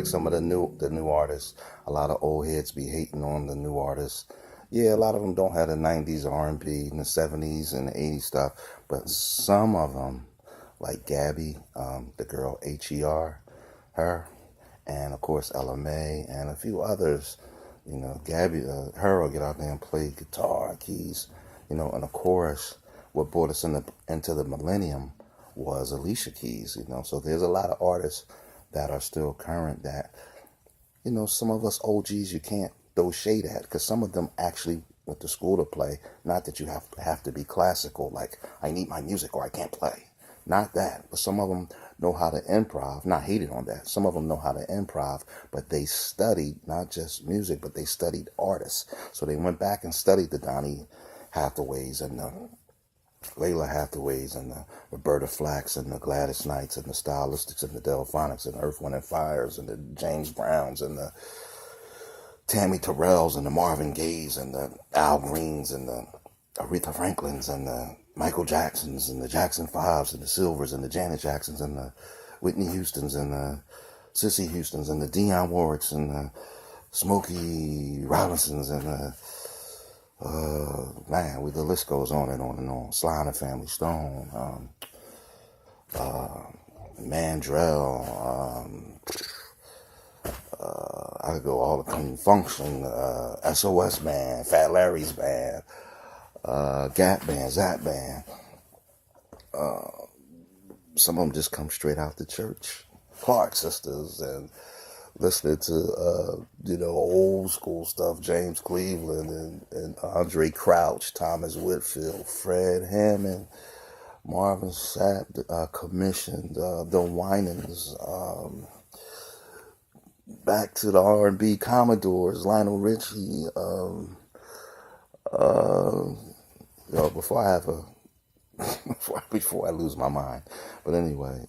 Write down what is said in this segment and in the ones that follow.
Some of the new artists. A lot of old heads be hating on the new artists. Yeah, a lot of them don't have the 90s R&B and the 70s and the 80s stuff, but some of them, like Gabby, the girl H.E.R, her, and of course LMA and a few others, you know, Gabby, her will get out there and play guitar, keys, you know, and of course, what brought us into the millennium was Alicia keys, you know, so there's a lot of artists that are still current that, you know, some of us OGs you can't throw shade at because some of them actually went to school to play. Not that you have to be classical, like I need my music or I can't play. Not that, but some of them know how to improv. Not hated on that. Some of them know how to improv, but they studied not just music, but they studied artists. So they went back and studied the Donny Hathaways and the Layla Hathaways and the Roberta Flacks and the Gladys Knights and the Stylistics and the Delphonics and Earth, Wind and Fires and the James Browns and the Tammy Terrells and the Marvin Gayes and the Al Greens and the Aretha Franklins and the Michael Jacksons and the Jackson Fives and the Silvers and the Janet Jacksons and the Whitney Houstons and the Cissy Houstons and the Dionne Warwicks and the Smokie Robinsons and the the list goes on and on and on. Sly and the Family Stone, Mandrell, I could go all the Clean Function, SOS Band, Fat Larry's Band, Gap Band, Zap Band. Some of them just come straight out the church. Clark Sisters and listening to, old school stuff, James Cleveland and Andre Crouch, Thomas Whitfield, Fred Hammond, Marvin Sapp, commissioned, the Winans, back to the R&B Commodores, Lionel Richie, before I have before I lose my mind. But anyway,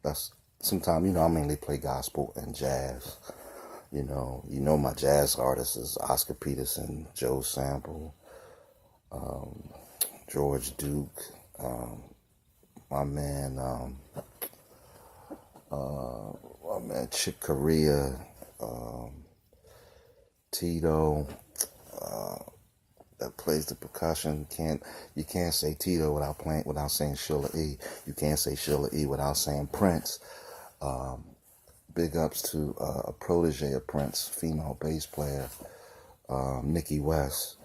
that's sometimes, I mainly play gospel and jazz. You know my jazz artists is Oscar Peterson, Joe Sample, George Duke, my man Chick Corea, Tito, that plays the percussion. You can't say Tito without saying Sheila E. You can't say Sheila E. without saying Prince. big ups to a protege of Prince, female bass player, Nikki West.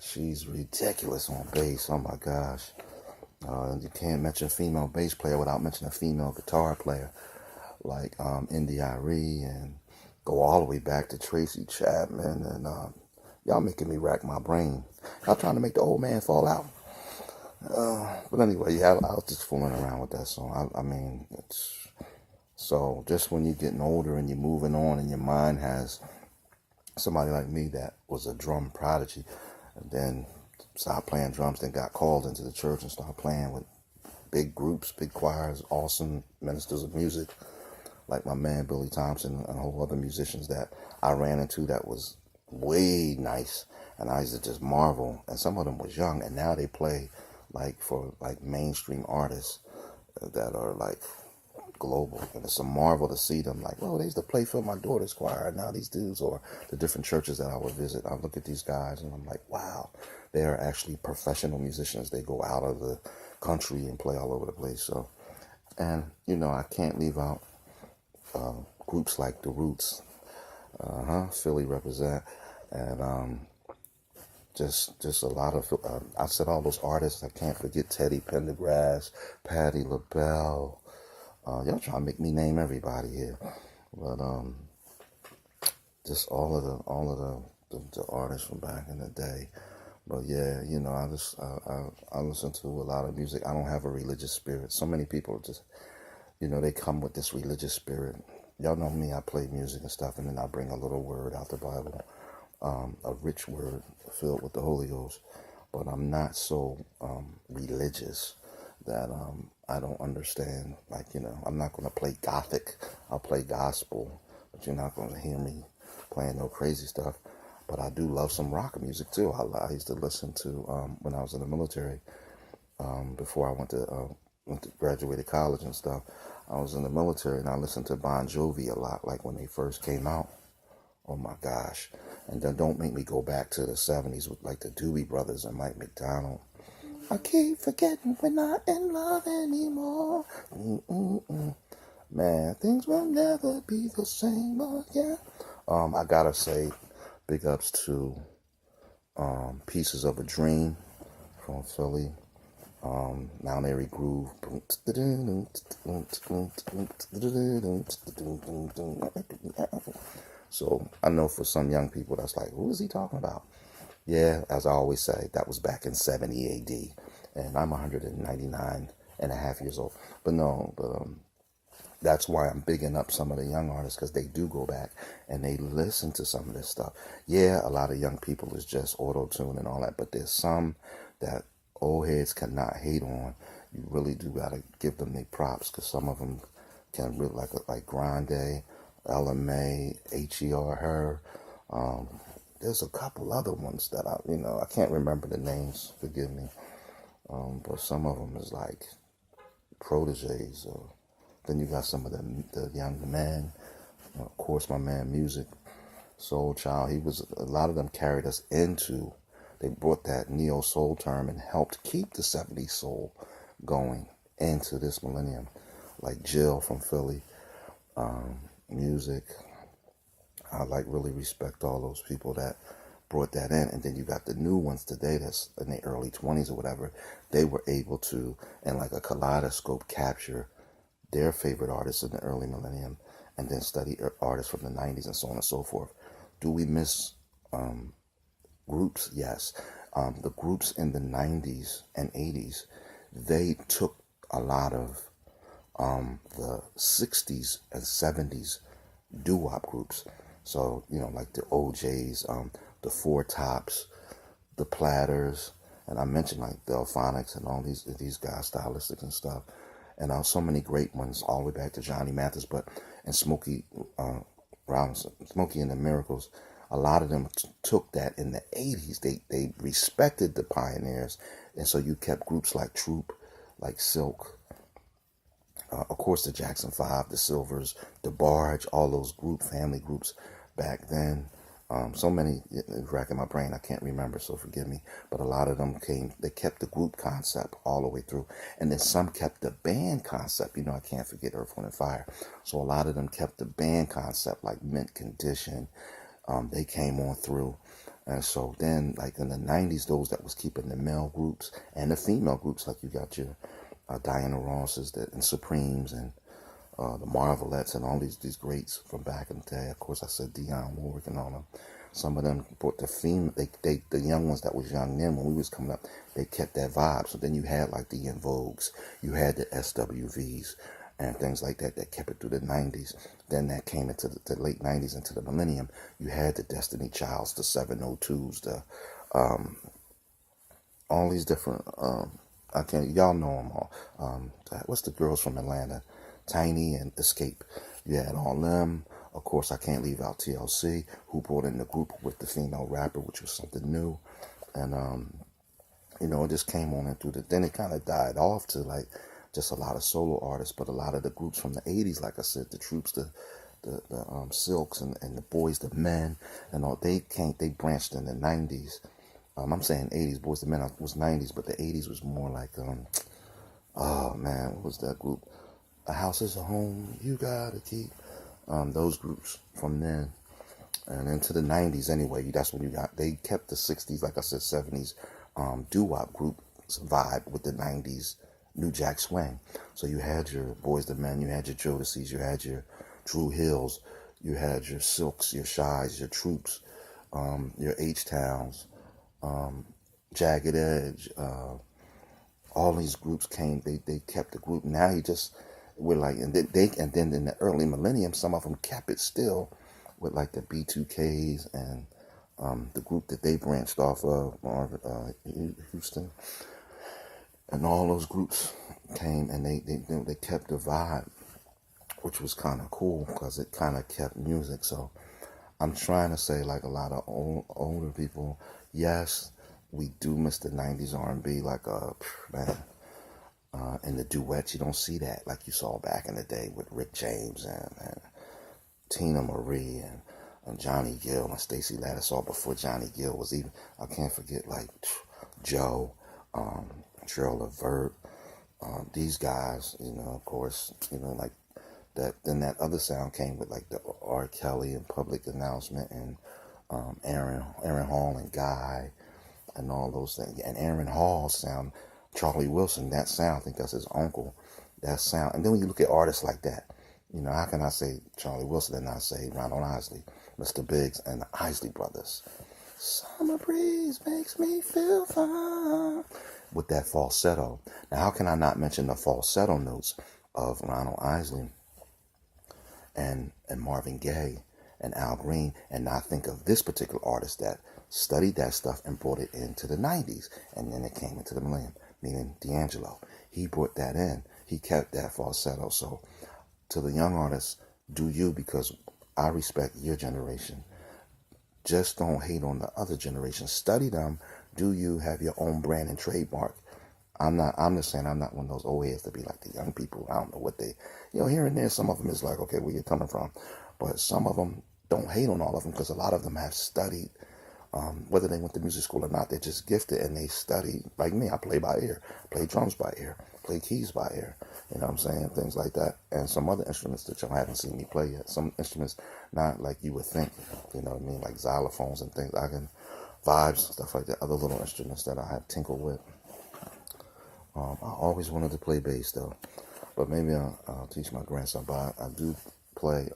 She's ridiculous on bass. Oh my gosh. You can't mention female bass player without mentioning a female guitar player like India.Arie, and go all the way back to Tracy Chapman. And y'all making me rack my brain. Y'all trying to make the old man fall out. But anyway, yeah, I was just fooling around with that song. I mean, it's so just when you're getting older and you're moving on and your mind has somebody like me that was a drum prodigy, and then stopped playing drums, then got called into the church and started playing with big groups, big choirs, awesome ministers of music, like my man Billy Thompson and a whole other musicians that I ran into that was way nice. And I used to just marvel. And some of them was young, and now they play like for like mainstream artists that are like global. And it's a marvel to see them like, oh, they used to play for my daughter's choir. And now these dudes, or the different churches that I would visit, I look at these guys and I'm like, wow, they are actually professional musicians. They go out of the country and play all over the place. So, and you know, I can't leave out groups like The Roots, Philly represent, and just a lot of, I said all those artists, I can't forget Teddy Pendergrass, Patti LaBelle. Y'all trying to make me name everybody here, but just all of the artists from back in the day. But yeah, you know, I listen to a lot of music. I don't have a religious spirit. So many people just, you know, they come with this religious spirit. Y'all know me, I play music and stuff, and then I bring a little word out the Bible, a rich word filled with the Holy Ghost. But I'm not so religious that I don't understand. Like, you know, I'm not going to play gothic. I'll play gospel, but you're not going to hear me playing no crazy stuff. But I do love some rock music too. I used to listen to, when I was in the military, before I went to graduated college and stuff, I was in the military and I listened to Bon Jovi a lot, like when they first came out. Oh my gosh. And then don't make me go back to the 70s with like the Doobie Brothers and Mike McDonald. I keep forgetting we're not in love anymore. Man, things will never be the same again. I gotta say, big ups to Pieces of a Dream from Philly. Now Every Groove. So I know for some young people that's like, who is he talking about? Yeah, as I always say, that was back in 70 AD, and I'm 199 and a half years old. But no, that's why I'm bigging up some of the young artists, because they do go back and they listen to some of this stuff. Yeah, a lot of young people is just auto-tune and all that, but there's some that old heads cannot hate on. You really do got to give them their props, because some of them can really, like Grande, LMA, H.E.R. There's a couple other ones that I can't remember the names, forgive me. But some of them is like proteges. Then you got some of the young men. Of course, my man Music, Soul Child. A lot of them carried us into, they brought that neo soul term and helped keep the 70s soul going into this millennium. Like Jill from Philly, Music. I really respect all those people that brought that in. And then you got the new ones today that's in the early 20s or whatever. They were able to, in like a kaleidoscope, capture their favorite artists in the early millennium and then study artists from the 90s and so on and so forth. Do we miss groups? Yes. The groups in the 90s and 80s, they took a lot of the 60s and 70s doo-wop groups. So, like the OJs, the Four Tops, the Platters, and I mentioned like the Delphonics and all these guys, stylistic and stuff. And so many great ones, all the way back to Johnny Mathis, and Smokie Robinson, Smokie and the Miracles. A lot of them took that in the 80s. They respected the pioneers, and so you kept groups like Troop, like Silk, of course the Jackson 5, the Silvers, the Barge, all those family groups back then. So many, racking my brain, I can't remember, so forgive me. But a lot of them they kept the group concept all the way through. And then some kept the band concept. I can't forget Earth, Wind, and Fire. So a lot of them kept the band concept, like Mint Condition. They came on through. And so then, like in the 90s, those that was keeping the male groups and the female groups, like you got your Diana Rosses and Supremes and the Marvelettes and all these greats from back in the day. Of course, I said Dionne Warwick and all them. Some of them brought the young ones that was young then when we was coming up, they kept that vibe. So then you had like the En Vogues, you had the SWVs and things like that kept it through the 90s. Then that came into the late 90s into the millennium. You had the Destiny Childs, the 702s, the all these different, y'all know them all. What's the girls from Atlanta? Tiny and Escape. You had all them. Of course, I can't leave out TLC, who brought in the group with the female rapper, which was something new. And, it just came on and through then it kind of died off to like just a lot of solo artists, but a lot of the groups from the 80s, like I said, the Troops, the Silks and the Boys, the Men, and all, they branched in the 90s. I'm saying 80s, Boys, the Men was 90s, but the 80s was more like, oh man, what was that group? A house is a home, you gotta keep. Those groups from then and into the 90s anyway, that's when they kept the 60s, like I said, 70s doo-wop group vibe with the 90s New Jack Swing. So you had your Boys the Men, you had your Jodeci's, you had your Drew Hills, you had your Silks, your Shies, your Troops, your H-Towns, Jagged Edge, all these groups came, they kept the group. Now we're like, and then in the early millennium, some of them kept it still with like the B2Ks and the group that they branched off of, Marvin, Houston, and all those groups came and they kept the vibe, which was kind of cool because it kind of kept music. So I'm trying to say, like a lot of older people, yes, we do miss the 90s R&B, like man. In the duets, you don't see that like you saw back in the day with Rick James and Tina Marie and Johnny Gill and Stacey Lattisaw before Johnny Gill was even. I can't forget like Joe, Gerald Levert, these guys. Of course, like that. Then that other sound came with like the R. Kelly and Public Announcement and Aaron Hall and Guy and all those things. And Aaron Hall's sound. Charlie Wilson, that sound, I think that's his uncle, that sound. And then when you look at artists like that, how can I say Charlie Wilson and not say Ronald Isley, Mr. Biggs, and the Isley Brothers? Summer breeze makes me feel fine. With that falsetto. Now, how can I not mention the falsetto notes of Ronald Isley and Marvin Gaye and Al Green and not think of this particular artist that studied that stuff and brought it into the 90s. And then it came into the millennium. Meaning D'Angelo. He brought that in. He kept that falsetto. So to the young artists, do you, because I respect your generation. Just don't hate on the other generation. Study them. Do you have your own brand and trademark? I'm just saying I'm not one of those old heads to be like the young people. I don't know what they, here and there, some of them is like, okay, where you coming from? But some of them don't hate on all of them because a lot of them have studied. Whether they went to music school or not, they're just gifted and they study. Like me, I play by ear, play drums by ear, play keys by ear, you know what I'm saying, things like that. And some other instruments that y'all haven't seen me play yet. Some instruments not like you would think, you know what I mean, like xylophones and things. I can vibes and stuff like that, other little instruments that I have tinkled with. I always wanted to play bass though, but maybe I'll teach my grandson. But I do play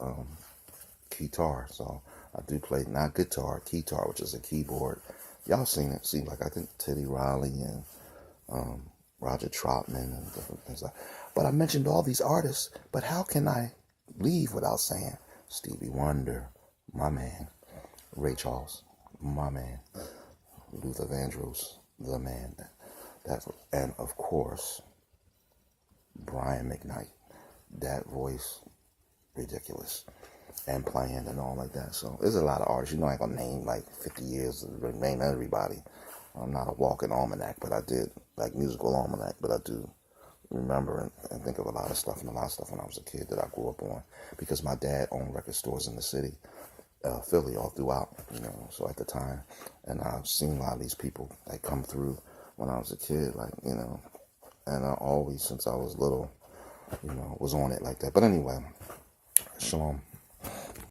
guitar, so I do play not guitar, keytar, which is a keyboard. Y'all seen it? See, like I think Teddy Riley and Roger Troutman and different things like. But I mentioned all these artists, but how can I leave without saying Stevie Wonder, my man, Ray Charles, my man, Luther Vandross, the man, and of course Brian McKnight, that voice, ridiculous. And playing and all like that. So there's a lot of artists. I ain't gonna name like 50 years to name everybody. I'm not a walking almanac, but I did like musical almanac, but I do remember and think of a lot of stuff and a lot of stuff when I was a kid that I grew up on because my dad owned record stores in the city Philly all throughout, you know. So at the time, and I've seen a lot of these people like come through when I was a kid, like, you know, and I always, since I was little, you know, was on it like that. But anyway, Shalom.